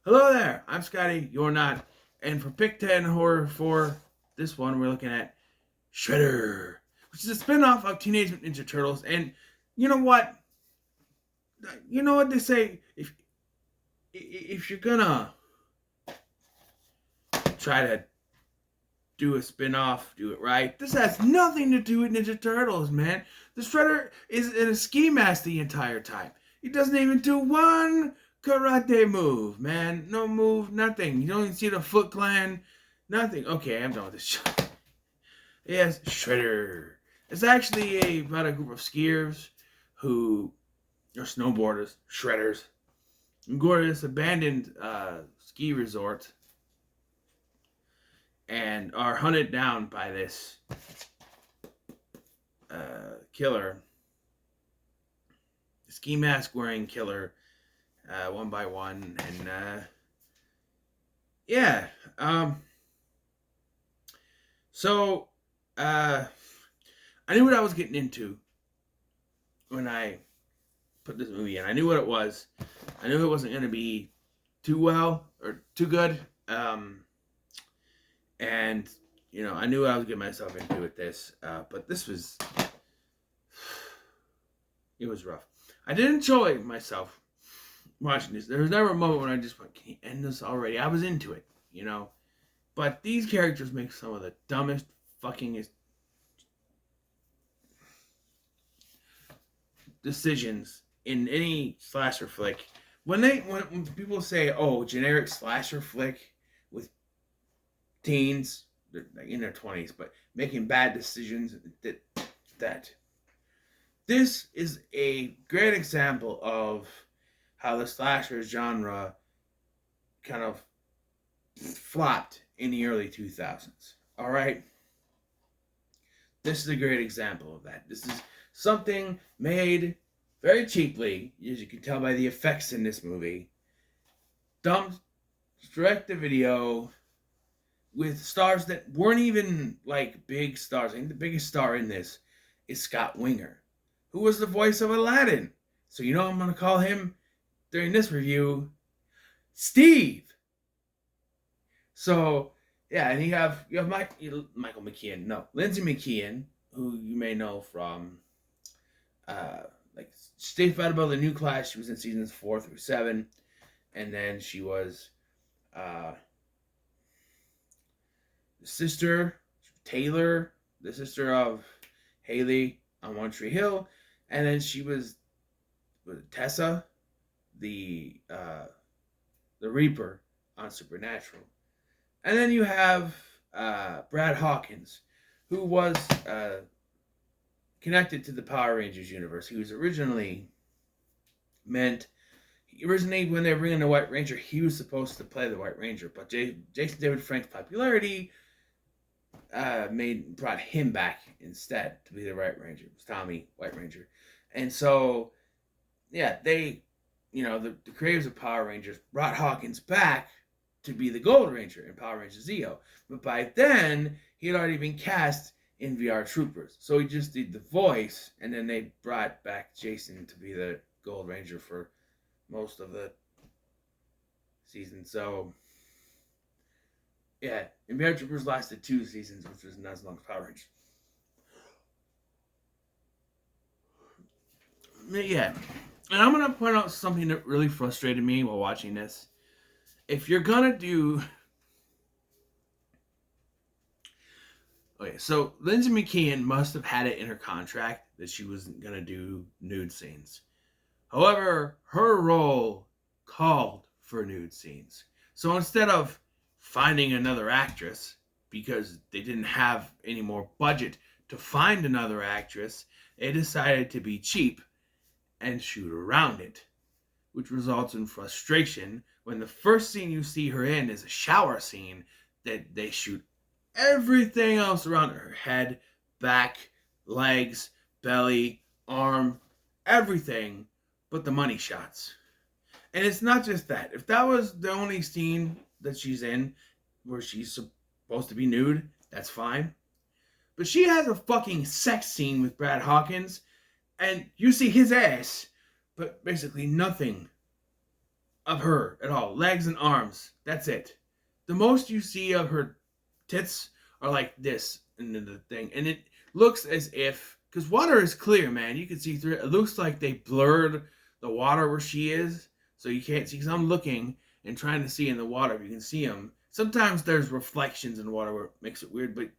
Hello there, I'm Scotty, you're not. And for Pick 10 Horror 4, this one we're looking at Shredder, which is a spin off of Teenage Mutant Ninja Turtles. And you know what? You know what they say? If you're gonna try to do a spin off, do it right. This has nothing to do with Ninja Turtles, man. The Shredder is in a ski mask the entire time. He doesn't even do one karate move, man. No move, nothing. You don't even see the Foot Clan, nothing. Okay, I'm done with this show. Yes, Shredder. It's actually about a group of skiers who are snowboarders, shredders, and go to this abandoned ski resort and are hunted down by this killer, ski mask wearing killer, one by one, and yeah. So uh, I knew what I was getting into when I put this movie in. I knew what it was. I knew it wasn't going to be too well or too good. And I knew I was getting myself into with this. But this was, it was rough. I did enjoy myself watching this. There was never a moment when I just went, "Can you end this already?" I was into it, But these characters make some of the dumbest fucking decisions in any slasher flick. When people say, "Oh, generic slasher flick with teens, they're in their 20s, but making bad decisions," that this is a great example of how the slasher genre kind of flopped in the early 2000s. All right, this is a great example of that. This is something made very cheaply, as you can tell by the effects in this movie. Dumped direct to video with stars that weren't even like big stars. I think the biggest star in this is Scott Winger, who was the voice of Aladdin. So I'm gonna call him during this review Steve. So yeah, and you have Michael McKean, no, Lindsay McKeon, who you may know from like Stay Fight About the New Class. She was in seasons 4 through 7, and then she was the sister Taylor, the sister of Haley on One Tree Hill, and then she was Tessa, the Reaper on Supernatural. And then you have Brad Hawkins, who was connected to the Power Rangers universe. He was originally when they were bringing the White Ranger, he was supposed to play the White Ranger, but Jason David Frank's popularity brought him back instead to be the White Ranger. It was Tommy White Ranger, and so yeah, the creators of Power Rangers brought Hawkins back to be the Gold Ranger in Power Rangers Zeo. But by then, he had already been cast in VR Troopers. So he just did the voice, and then they brought back Jason to be the Gold Ranger for most of the season. So, yeah, and VR Troopers lasted 2 seasons, which was not as long as Power Rangers. Yeah, and I'm going to point out something that really frustrated me while watching this. If you're gonna do, okay, so Lindsay McKeon must have had it in her contract that she wasn't gonna do nude scenes. However, her role called for nude scenes. So instead of finding another actress, because they didn't have any more budget to find another actress, they decided to be cheap and shoot around it, which results in frustration when the first scene you see her in is a shower scene that they shoot everything else around her head, back, legs, belly, arm, everything but the money shots. And it's not just that. If that was the only scene that she's in where she's supposed to be nude, that's fine. But she has a fucking sex scene with Brad Hawkins, and you see his ass, but basically nothing of her at all. Legs and arms. That's it. The most you see of her tits are like this in the thing. And it looks as if, because water is clear, man. You can see through it. It looks like they blurred the water where she is. So you can't see. Because I'm looking and trying to see in the water if you can see them. Sometimes there's reflections in water where it makes it weird. But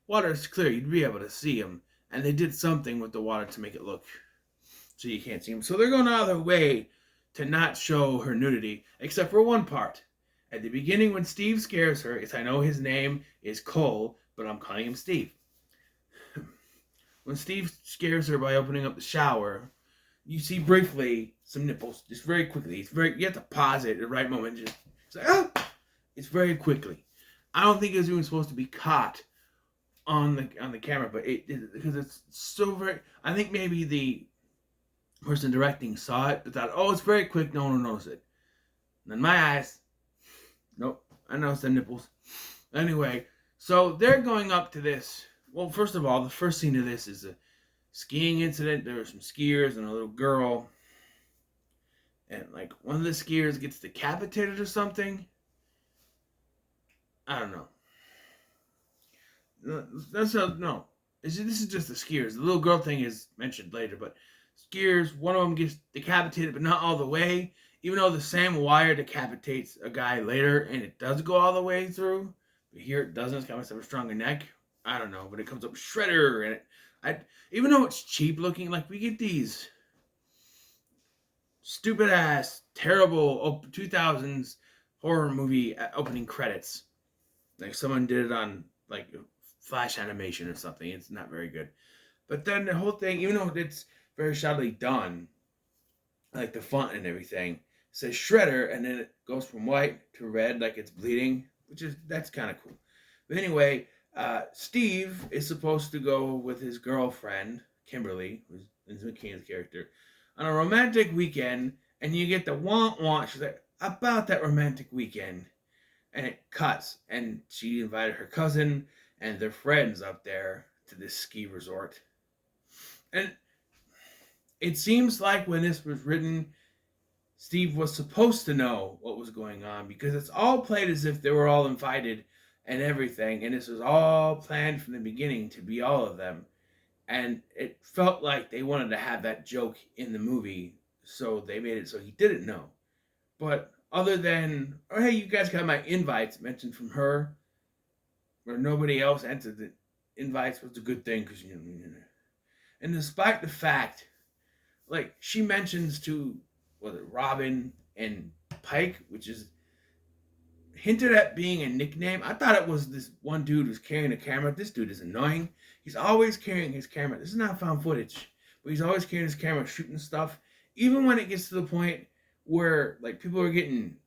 water is clear. You'd be able to see them. And they did something with the water to make it look so you can't see them. So they're going out of their way to not show her nudity, except for one part. At the beginning, when Steve scares her, I know his name is Cole, but I'm calling him Steve. When Steve scares her by opening up the shower, you see briefly some nipples, just very quickly. You have to pause it at the right moment. It's like, oh! It's very quickly. I don't think it was even supposed to be caught on the camera, but because it's so very. I think maybe the person directing saw it, but thought, oh, it's very quick, no one will notice it. And then my eyes, nope, I noticed the nipples. Anyway, so they're going up to this. Well, first of all, the first scene of this is a skiing incident. There are some skiers and a little girl. And, like, one of the skiers gets decapitated or something. I don't know. No. This is just the skiers. The little girl thing is mentioned later, but skiers, one of them gets decapitated, but not all the way. Even though the same wire decapitates a guy later, and it does go all the way through, but here it doesn't. It's got myself a stronger neck. I don't know, but it comes up shredder, and even though it's cheap looking, like we get these stupid ass, terrible 2000s horror movie opening credits, like someone did it on like Flash animation or something. It's not very good. But then the whole thing, even though it's very shoddily done, like the font and everything, says Shredder, and then it goes from white to red, like it's bleeding, that's kind of cool. But anyway, Steve is supposed to go with his girlfriend, Kimberly, who's Vince McCain's character, on a romantic weekend, and you get the want. She's like, about that romantic weekend. And it cuts, and she invited her cousin and their friends up there to this ski resort. And it seems like when this was written, Steve was supposed to know what was going on, because it's all played as if they were all invited and everything, and this was all planned from the beginning to be all of them. And it felt like they wanted to have that joke in the movie, so they made it so he didn't know. But other than, oh, hey, you guys got my invites mentioned from her, where nobody else entered the invites, was a good thing, because, you know. And despite the fact, like, she mentions to, Robin and Pike, which is hinted at being a nickname. I thought it was this one dude who's carrying a camera. This dude is annoying. He's always carrying his camera. This is not found footage, but he's always carrying his camera, shooting stuff. Even when it gets to the point where, like, people are getting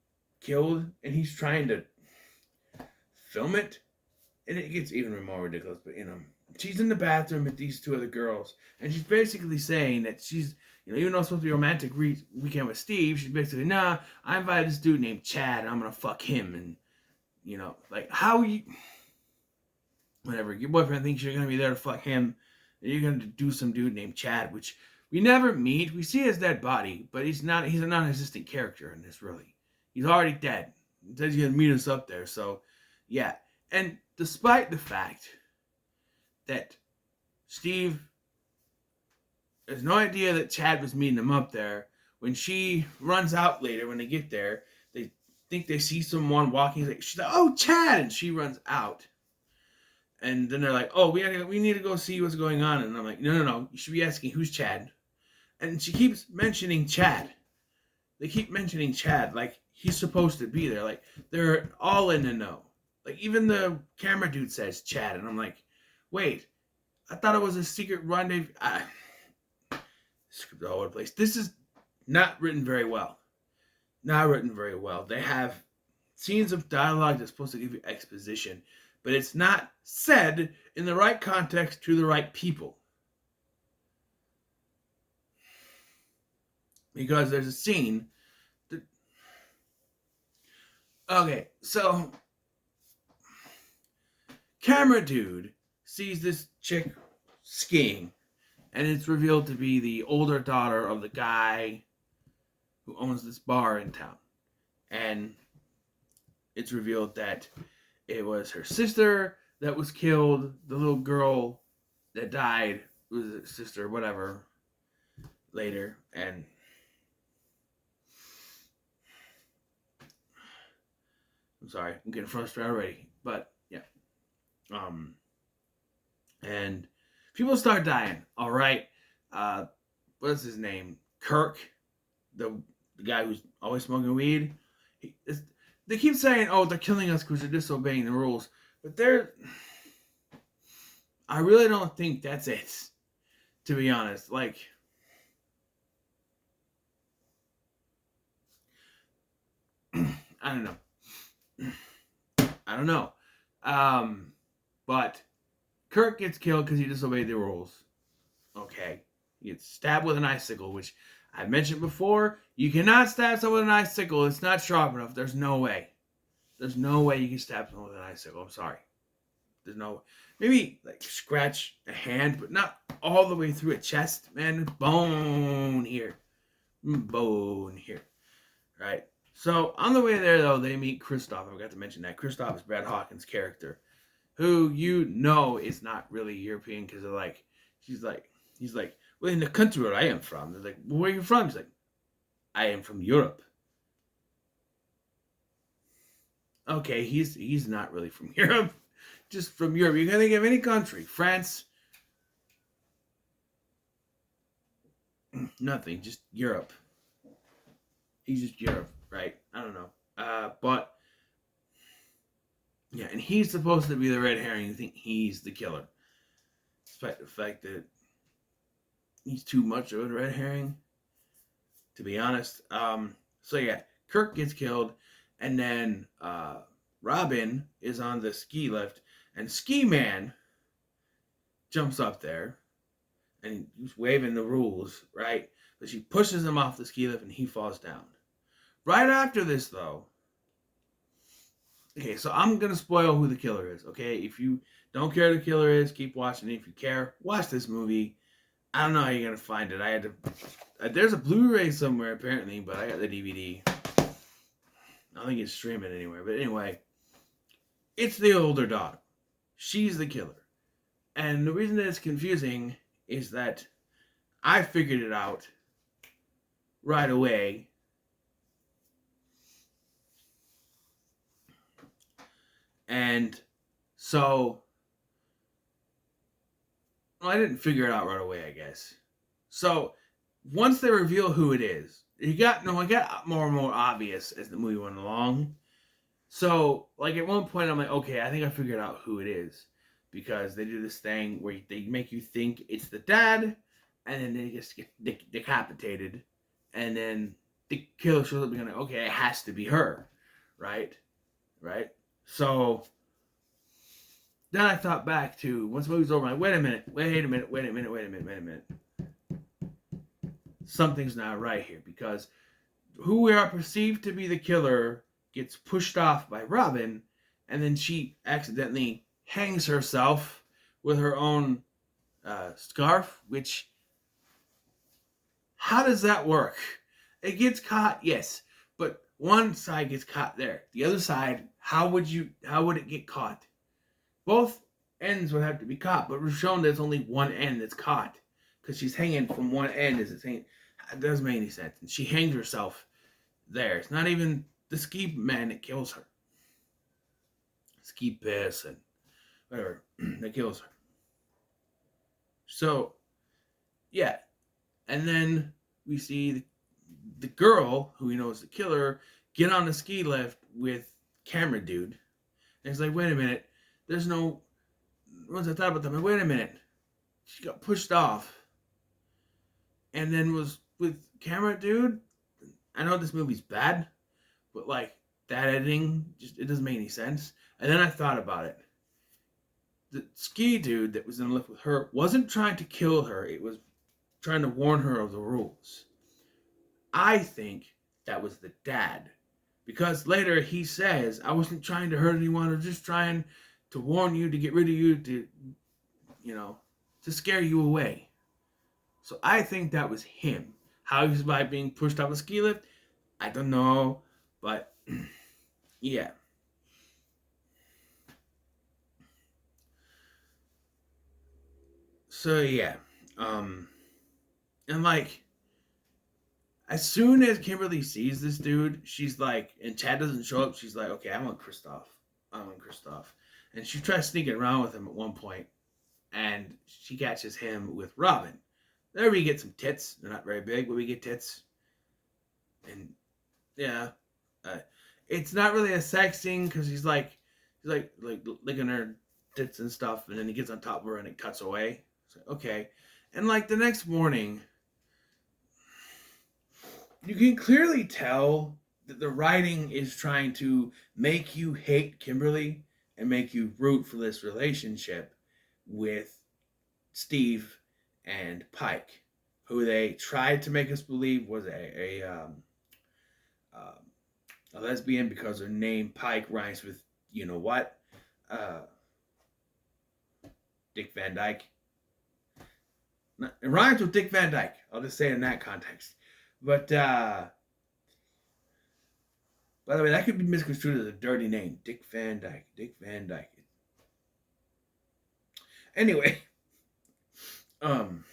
killed and he's trying to film it, and it gets even more ridiculous. But, she's in the bathroom with these two other girls, and she's basically saying that she's, even though it's supposed to be a romantic weekend with Steve, she's basically, nah, I invited this dude named Chad, and I'm gonna fuck him. And, like, how you, whatever, your boyfriend thinks you're gonna be there to fuck him, and you're gonna do some dude named Chad, which we never meet. We see his dead body, but he's a non-existent character in this, really. He's already dead. He says he's gonna meet us up there, so, yeah. And despite the fact that Steve has no idea that Chad was meeting him up there, when she runs out later, when they get there, they think they see someone walking. She's like, oh, Chad! And she runs out. And then they're like, oh, we need to go see what's going on. And I'm like, no. You should be asking, who's Chad? And she keeps mentioning Chad. They keep mentioning Chad like he's supposed to be there. Like, they're all in the know. Like, even the camera dude says Chad. And I'm like, wait, I thought it was a secret rendezvous. Script all over the place. This is not written very well. Not written very well. They have scenes of dialogue that's supposed to give you exposition, but it's not said in the right context to the right people. Because there's a scene that... Okay, so... Camera dude sees this chick skiing, and it's revealed to be the older daughter of the guy who owns this bar in town. and it's revealed that it was her sister that was killed. The little girl that died was her sister, whatever, later. And I'm sorry, I'm getting frustrated already. But yeah. And people start dying. All right. What's his name? Kirk, the guy who's always smoking weed. They keep saying, "Oh, they're killing us because they're disobeying the rules," but I really don't think that's it. To be honest, like, I don't know. I don't know. But Kirk gets killed because he disobeyed the rules. Okay. He gets stabbed with an icicle, which I mentioned before. You cannot stab someone with an icicle. It's not sharp enough. There's no way. There's no way you can stab someone with an icicle. I'm sorry. There's no. Maybe like scratch a hand, but not all the way through a chest, man. Bone here. Bone here. Right? So on the way there, though, they meet Kristoff. I forgot to mention that. Kristoff is Brad Hawkins' character, who is not really European because he's like, well, in the country where I am from. They're like, well, where are you from? He's like, I am from Europe. Okay, he's not really from Europe, just from Europe. You can think of any country, France, nothing, just Europe. He's just Europe, right? I don't know, but yeah, and he's supposed to be the red herring. You think he's the killer, despite the fact that he's too much of a red herring, to be honest. So yeah, Kirk gets killed, and then Robin is on the ski lift, and Ski Man jumps up there, and he's waving the rules, right? But she pushes him off the ski lift, and he falls down. Right after this, though, okay, so I'm gonna spoil who the killer is. Okay, if you don't care who the killer is, keep watching. If you care, watch this movie. I don't know how you're gonna find it. I had to. There's a Blu-ray somewhere apparently, but I got the DVD. I don't think it's streaming anywhere. But anyway, it's the older daughter. She's the killer, and the reason that it's confusing is that I figured it out right away. And so, well, I didn't figure it out right away, I guess. So, once they reveal who it is, it got more and more obvious as the movie went along. So, like at one point, I'm like, okay, I think I figured out who it is, because they do this thing where they make you think it's the dad, and then they just get decapitated, and then the killer shows up and like, okay, it has to be her, right? So then I thought back to once the movie's over, I'm like, wait a minute. Something's not right here, because who we are perceived to be the killer gets pushed off by Robin, and then she accidentally hangs herself with her own scarf, which, how does that work? It gets caught, yes, but one side gets caught there. The other side, how would it get caught? Both ends would have to be caught, but we're shown there's only one end that's caught, because she's hanging from one end as it's hanging. It doesn't make any sense. And she hangs herself there. It's not even the ski man that kills her. Ski piss and whatever that kills her. So, yeah. And then we see the girl, who we know is the killer, get on the ski lift with camera dude. And it's like, wait a minute. There's no... Once I thought about that, I'm like, wait a minute. She got pushed off. And then was with camera dude. I know this movie's bad, but like that editing, it doesn't make any sense. And then I thought about it. The ski dude that was in the lift with her wasn't trying to kill her. It was trying to warn her of the rules. I think that was the dad. Because later he says, I wasn't trying to hurt anyone. I was just trying to warn you, to get rid of you, to scare you away. So I think that was him. How he was by being pushed off a ski lift, I don't know. But Yeah. So yeah. Um and like as soon as Kimberly sees this dude, she's like, and Chad doesn't show up, she's like, okay, I want Kristoff. I want Kristoff. And she tries sneaking around with him at one point, and she catches him with Robin. There we get some tits. They're not very big, but we get tits. And yeah, uh, it's not really a sex scene because he's like licking her tits and stuff, and then he gets on top of her and it cuts away. So, okay, and like the next morning, you can clearly tell that the writing is trying to make you hate Kimberly and make you root for this relationship with Steve and Pike, who they tried to make us believe was um, a lesbian because her name Pike rhymes with you know what, uh, Dick Van Dyke. It rhymes with Dick Van Dyke. I'll just say it in that context. But by the way, that could be misconstrued as a dirty name, Dick Van Dyke. Dick Van Dyke. Anyway, um,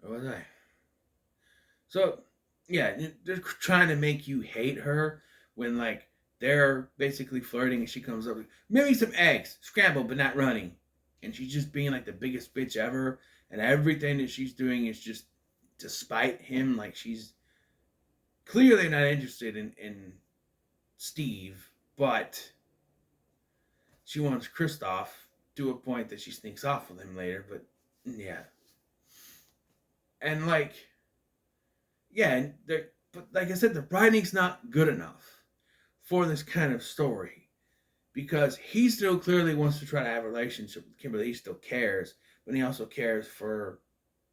where was I? So yeah, they're trying to make you hate her when like they're basically flirting, and she comes up with maybe some eggs, scrambled but not running, and she's just being like the biggest bitch ever, and everything that she's doing is just to spite him. Like she's clearly not interested in Steve, but she wants Kristoff to a point that she sneaks off with him later. But yeah, and like yeah, and but like I said, the writing's not good enough for this kind of story because he still clearly wants to try to have a relationship with Kimberly. He still cares, but he also cares for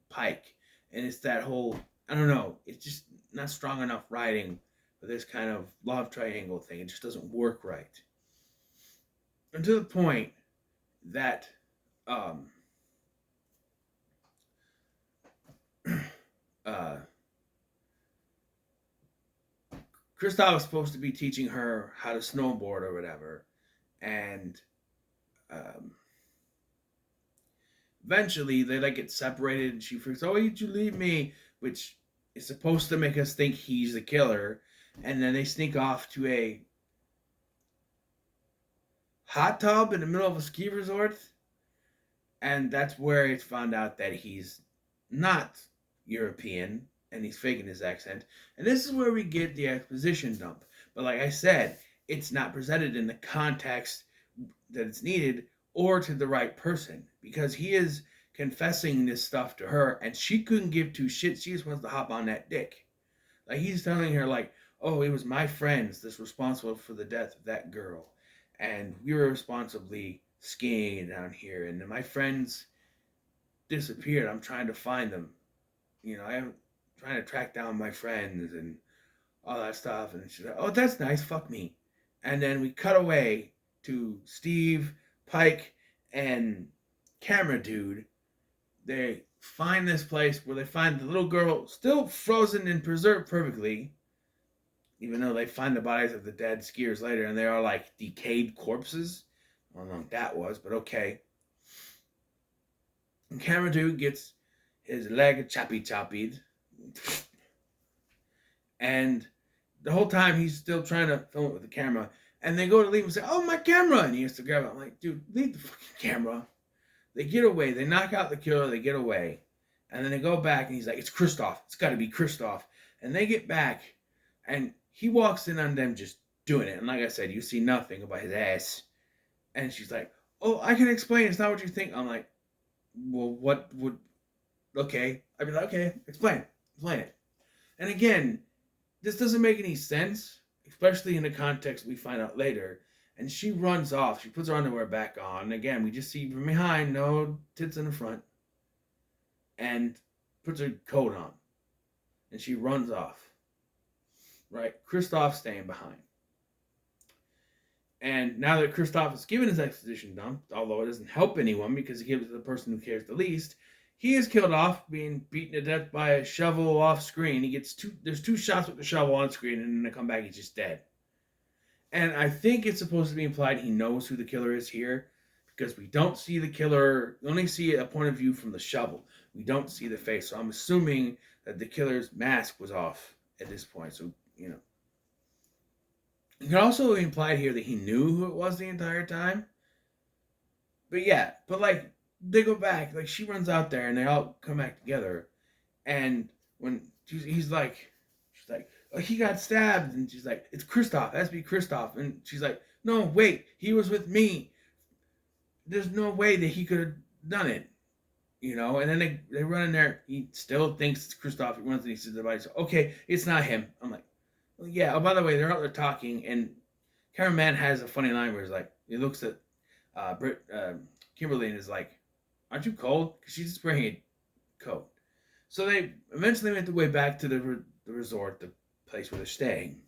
Pike, and it's that whole I don't know. It's just not strong enough writing for this kind of love triangle thing. It just doesn't work right, and to the point that um, uh, Kristoff was supposed to be teaching her how to snowboard or whatever, and um, eventually they like get separated, and she freaks, "Oh, why did you leave me?" Which is supposed to make us think he's the killer, and then they sneak off to a hot tub in the middle of a ski resort, and that's where it's found out that he's not European and he's faking his accent. And this is where we get the exposition dump. But like I said, it's not presented in the context that it's needed or to the right person because he is confessing this stuff to her and she couldn't give two shits. She just wants to hop on that dick. Like he's telling her like, "Oh, it was my friends that's responsible for the death of that girl. And we were responsibly skiing down here and my friends disappeared. I'm trying to find them. I'm trying to track down my friends and all that stuff." And she's like, "Oh, that's nice. Fuck me." And then we cut away to Steve, Pike, and Camera Dude. They find this place where they find the little girl still frozen and preserved perfectly, even though they find the bodies of the dead skiers later, and they are like decayed corpses. I don't know what that was, but okay. And Camera Dude gets his leg choppy. And the whole time he's still trying to film it with the camera. And they go to leave and say, "Oh, my camera." And he has to grab it. I'm like, dude, leave the fucking camera. They get away. They knock out the killer. They get away. And then they go back and he's like, "It's Kristoff. It's got to be Kristoff." And they get back and he walks in on them just doing it. And like I said, you see nothing about his ass. And she's like, "Oh, I can explain. It's not what you think." I'm like, well, what would, okay. I'd be like, okay, explain it. And again, this doesn't make any sense, especially in the context we find out later. And she runs off. She puts her underwear back on. And again, we just see from behind, no tits in the front. And puts her coat on. And she runs off. Right? Kristoff staying behind. And now that Kristoff is given his exposition dump, although it doesn't help anyone because he gives it to the person who cares the least, He is killed off, being beaten to death by a shovel off screen. He gets there's two shots with the shovel on screen, and then they come back, he's just dead. And I think it's supposed to be implied he knows who the killer is here, because we don't see the killer, we only see a point of view from the shovel. We don't see the face. So I'm assuming that the killer's mask was off at this point. So, you know. You can also imply here that he knew who it was the entire time. But yeah, but like, they go back, like she runs out there and they all come back together. And when she's like, oh, he got stabbed. And she's like, it's Kristoff. It has to be Kristoff. And she's like, no, wait, he was with me. There's no way that he could have done it. You know, and then they run in there. He still thinks it's Kristoff. He runs and he says to the body, so, okay, it's not him. I'm like, well, yeah. Oh, by the way, they're out there talking, and cameraman has a funny line where he's like, he looks at Kimberly and is like, aren't you cold? Because she's just wearing a coat. So they eventually make their way back to the resort, the place where they're staying.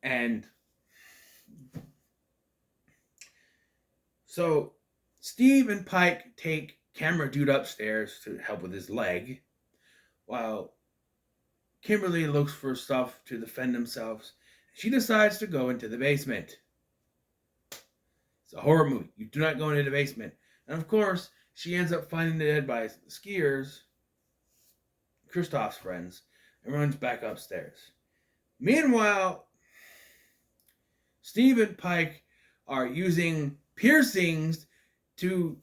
And so Steve and Pike take camera dude upstairs to help with his leg, while Kimberly looks for stuff to defend themselves. She decides to go into the basement. It's a horror movie. You do not go into the basement. And of course, she ends up finding the dead by the skiers, Kristoff's friends, and runs back upstairs. Meanwhile, Steve and Pike are using piercings to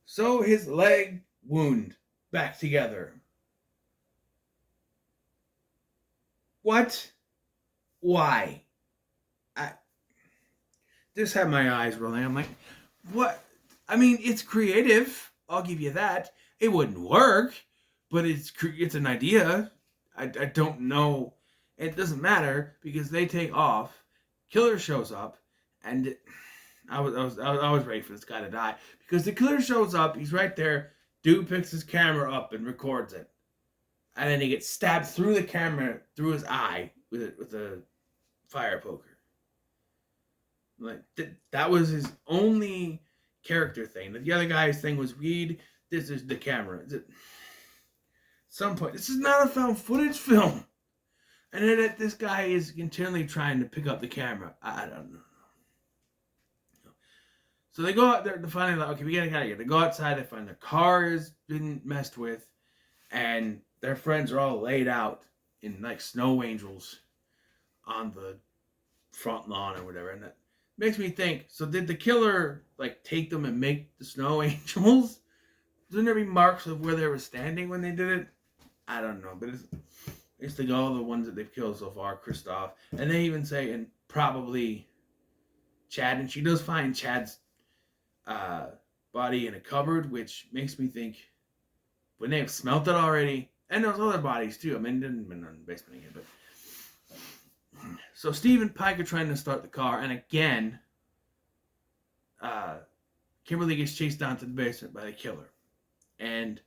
sew his leg wound back together. What? Why? This had my eyes rolling. I'm like, what? I mean, it's creative. I'll give you that. It wouldn't work, but it's an idea. I don't know. It doesn't matter because they take off. Killer shows up, and I was ready for this guy to die because the killer shows up. He's right there. Dude picks his camera up and records it, and then he gets stabbed through the camera, through his eye with a fire poker. Like that was his only character thing. The other guy's thing was weed. This is the camera. At some point, this is not a found footage film, and then this guy is continually trying to pick up the camera. I don't know. So they go out there to find out, okay, we gotta get out of here. They go outside, they find their car has been messed with, and their friends are all laid out in like snow angels on the front lawn or whatever. And that makes me think, so did the killer like take them and make the snow angels? Shouldn't there be marks of where they were standing when they did it? I don't know, but it's like all the ones that they've killed so far, Kristoff. And they even say, and probably Chad, and she does find Chad's body in a cupboard, which makes me think, wouldn't they have smelt it already? And those other bodies too. I mean, it didn't been in the basement again, but so Steve and Pike are trying to start the car, and again, Kimberly gets chased down to the basement by the killer, and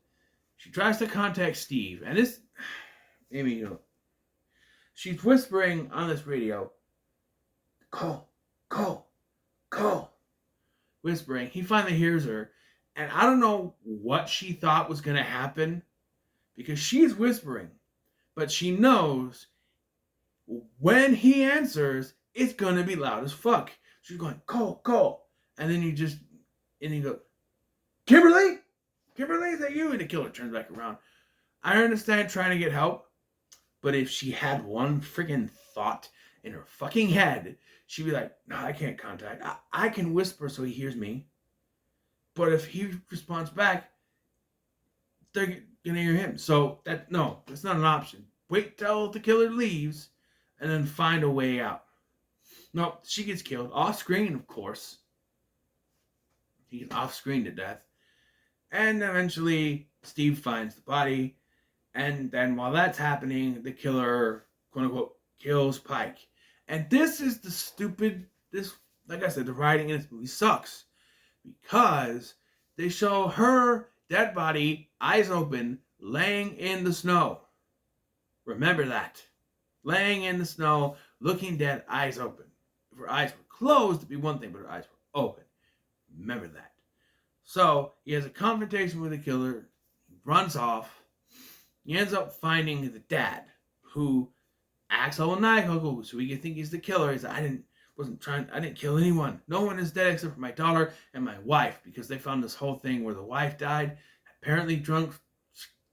she tries to contact Steve, and this, maybe you know, she's whispering on this radio, call, whispering. He finally hears her, and I don't know what she thought was going to happen, because she's whispering, but she knows when he answers, it's going to be loud as fuck. She's going, call. And then you go, Kimberly, is that you? And the killer turns back around. I understand trying to get help, but if she had one freaking thought in her fucking head, she'd be like, no, I can't contact. I can whisper so he hears me. But if he responds back, they're going to hear him. So that's not an option. Wait till the killer leaves and then find a way out. No, she gets killed. Off screen, of course. He gets off screen to death. And eventually, Steve finds the body. And then while that's happening, the killer, quote unquote, kills Pike. And this is like I said, the writing in this movie sucks. Because they show her dead body, eyes open, laying in the snow. Remember that. Laying in the snow, looking dead, eyes open. If her eyes were closed, it'd be one thing, but her eyes were open. Remember that. So, he has a confrontation with the killer. He runs off. He ends up finding the dad, who acts all maniacal, so we can think he's the killer. He's like, I didn't kill anyone. No one is dead except for my daughter and my wife, because they found this whole thing where the wife died. Apparently, drunk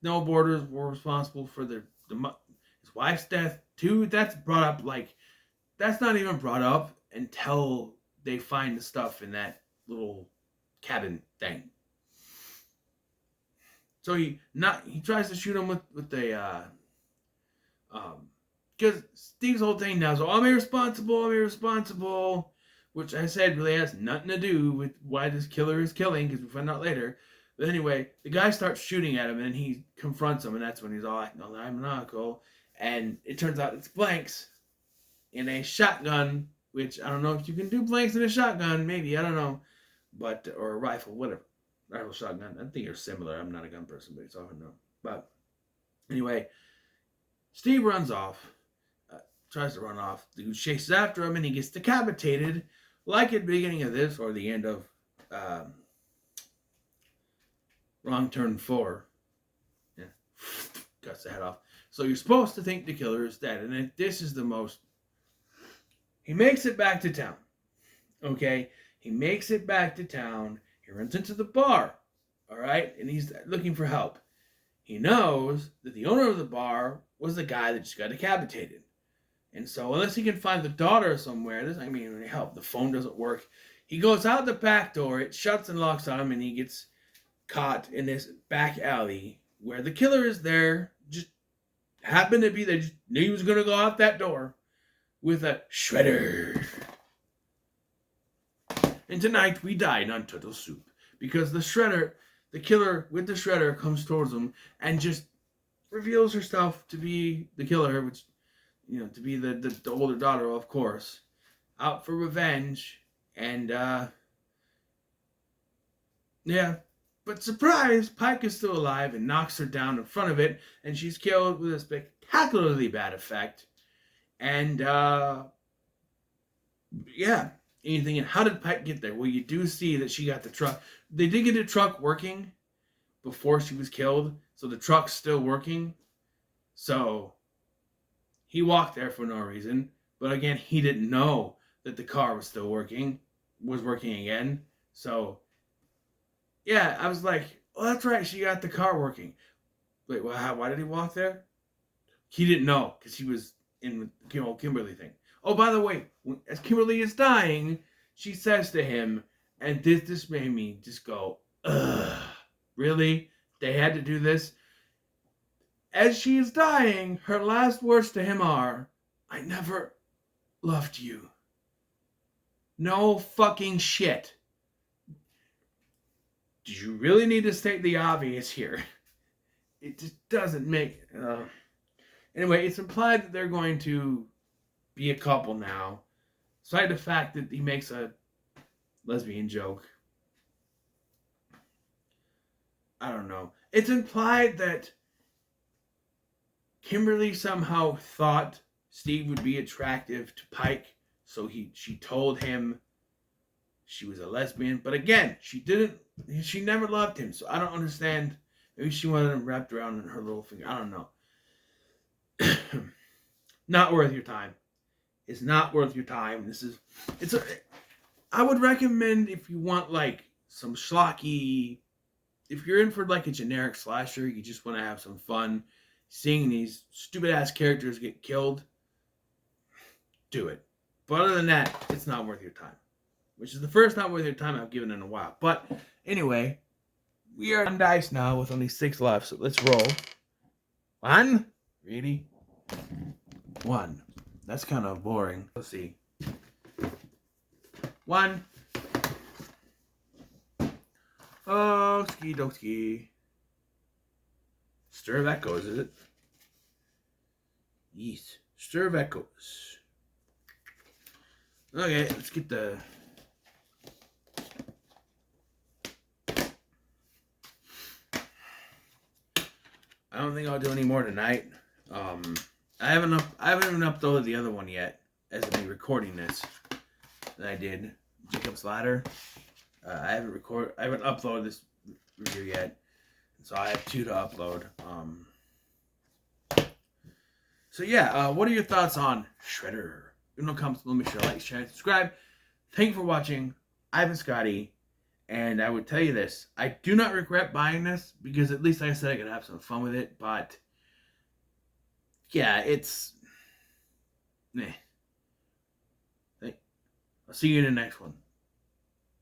snowboarders were responsible for his wife's death too. That's brought up that's not even brought up until they find the stuff in that little cabin thing. So he tries to shoot him with the because Steve's whole thing now is, oh, I'm irresponsible, which I said really has nothing to do with why this killer is killing, because we find out later. But anyway, the guy starts shooting at him, and he confronts him, and that's when he's all acting all maniacal. And it turns out it's blanks in a shotgun, which I don't know if you can do blanks in a shotgun, maybe, I don't know, but, or a rifle, whatever. Rifle, shotgun, I think they're similar. I'm not a gun person, but it's often known. But anyway, Steve runs off, tries to run off. The dude chases after him, and he gets decapitated, like at the beginning of this, or the end of Wrong Turn 4. Yeah, cuts the head off. So you're supposed to think the killer is dead, and this is the most. He makes it back to town. Okay, he makes it back to town. He runs into the bar, all right, and he's looking for help. He knows that the owner of the bar was the guy that just got decapitated. And so unless he can find the daughter somewhere, there's not going to be any help. The phone doesn't work. He goes out the back door. It shuts and locks on him, and he gets caught in this back alley where the killer is there. Just happened to be there. Just knew he was going to go out that door with a shredder. And tonight we dine on turtle soup because the killer with the shredder comes towards him and just reveals herself to be the killer, which, you know, to be the older daughter, of course, out for revenge. And, yeah. But surprise, Pike is still alive and knocks her down in front of it, and she's killed with a spectacularly bad effect. And, yeah. Anything. And how did Pike get there? Well, you do see that she got the truck. They did get the truck working before she was killed, so the truck's still working. So he walked there for no reason. But again, he didn't know that the car was still working, was working again. So, yeah, I was like, oh, that's right, she got the car working. Wait, well, why did he walk there? He didn't know, because he was in the whole Kimberly thing. Oh, by the way, as Kimberly is dying, she says to him, and this made me just go, ugh, really? They had to do this? As she is dying, her last words to him are, I never loved you. No fucking shit. Do you really need to state the obvious here? It just doesn't make... Anyway, it's implied that they're going to be a couple now. Despite the fact that he makes a lesbian joke. I don't know. It's implied that Kimberly somehow thought Steve would be attractive to Pike, so she told him she was a lesbian. But again, she never loved him, so I don't understand. Maybe she wanted him wrapped around in her little finger. I don't know. Not worth your time. It's not worth your time. I would recommend, if you want like some schlocky, if you're in for like a generic slasher, you just want to have some fun seeing these stupid ass characters get killed, do it. But other than that, it's not worth your time. Which is the first not worth your time I've given in a while. But anyway, we are on dice now with only 6 left, so let's roll. 1? Really? 1. That's kind of boring. Let's see. 1. Oh, ski doski. Stir of Echoes, is it? Yes. Stir of Echoes. Okay, let's get the... I don't think I'll do any more tonight. I haven't even uploaded the other one yet, as of me recording this, that I did, Jacob's Ladder. I haven't uploaded this review yet. So I have 2 to upload. So yeah, what are your thoughts on Shredder? No comments, let me share, like, share, and subscribe. Thank you for watching. I've been Scotty, and I would tell you this: I do not regret buying this because at least, like I said, I could have some fun with it. But yeah, it's. I'll see you in the next one.